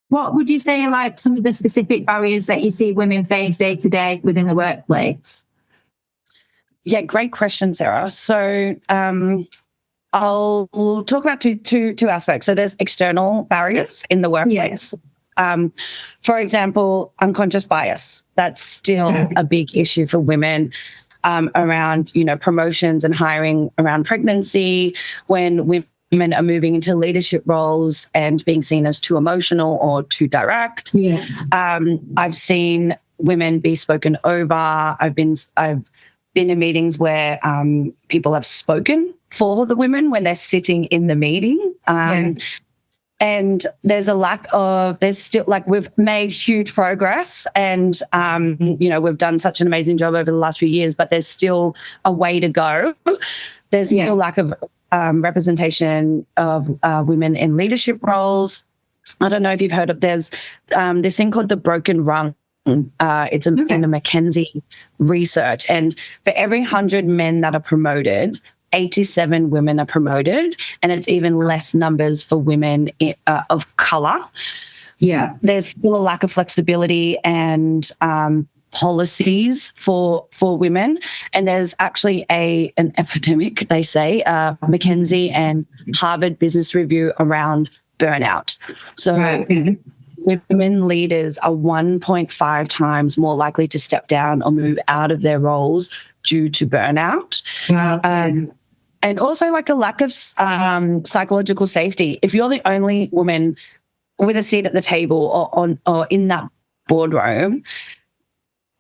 What would you say are like some of the specific barriers that you see women face day to day within the workplace? Yeah, great question, Sarah. So I'll talk about two aspects. So there's external barriers in the workplace. For example, unconscious bias. That's still a big issue for women around, promotions and hiring around pregnancy, when women are moving into leadership roles and being seen as too emotional or too direct. I've seen women be spoken over. I've been in meetings where people have spoken for the women when they're sitting in the meeting. And there's still, we've made huge progress and, we've done such an amazing job over the last few years, but there's still a way to go. There's still lack of representation of women in leadership roles. I don't know if you've heard of, there's this thing called the broken rung. It's in the McKinsey research. And for every 100 men that are promoted, 87 women are promoted, and it's even less numbers for women of colour. There's still a lack of flexibility and policies for women, and there's actually an epidemic, they say, McKinsey and Harvard Business Review around burnout. So women leaders are 1.5 times more likely to step down or move out of their roles due to burnout. And also like a lack of psychological safety. If you're the only woman with a seat at the table or in that boardroom,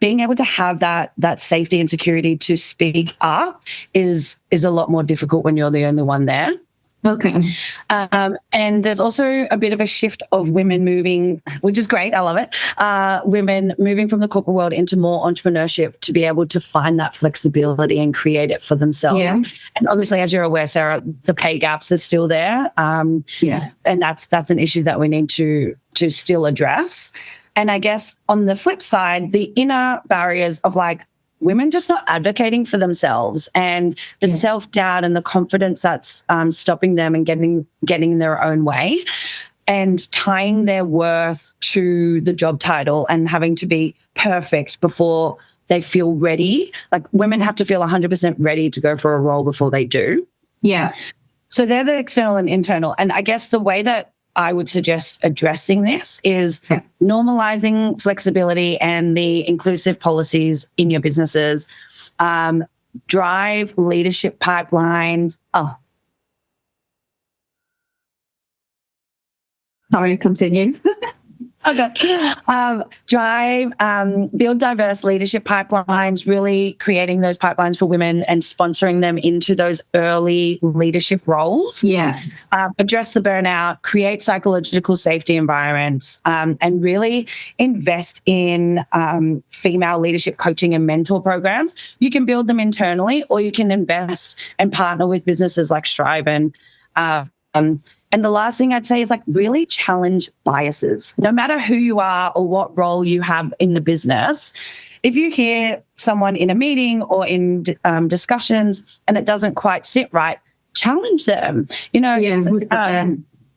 being able to have that safety and security to speak up is a lot more difficult when you're the only one there. And there's also a bit of a shift of women moving, which is great. I love it. Women moving from the corporate world into more entrepreneurship to be able to find that flexibility and create it for themselves. And obviously, as you're aware, Sarah, the pay gaps are still there. And that's an issue that we need to still address. And I guess on the flip side, the inner barriers of women just not advocating for themselves and the self-doubt and the confidence that's stopping them and getting their own way and tying their worth to the job title and having to be perfect before they feel ready. Like women have to feel 100% ready to go for a role before they do. So they're the external and internal. And I guess the way that I would suggest addressing this is normalizing flexibility and the inclusive policies in your businesses, drive leadership pipelines. Sorry, continue. Build diverse leadership pipelines, really creating those pipelines for women and sponsoring them into those early leadership roles. Address the burnout, create psychological safety environments, and really invest in female leadership coaching and mentor programs. You can build them internally, or you can invest and partner with businesses like Strive and the last thing I'd say is really challenge biases. No matter who you are or what role you have in the business, if you hear someone in a meeting or in discussions and it doesn't quite sit right, challenge them.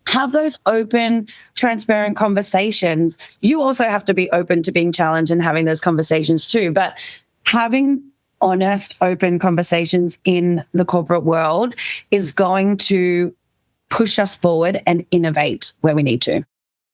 Have those open, transparent conversations. You also have to be open to being challenged and having those conversations too. But having honest, open conversations in the corporate world is going to push us forward and innovate where we need to.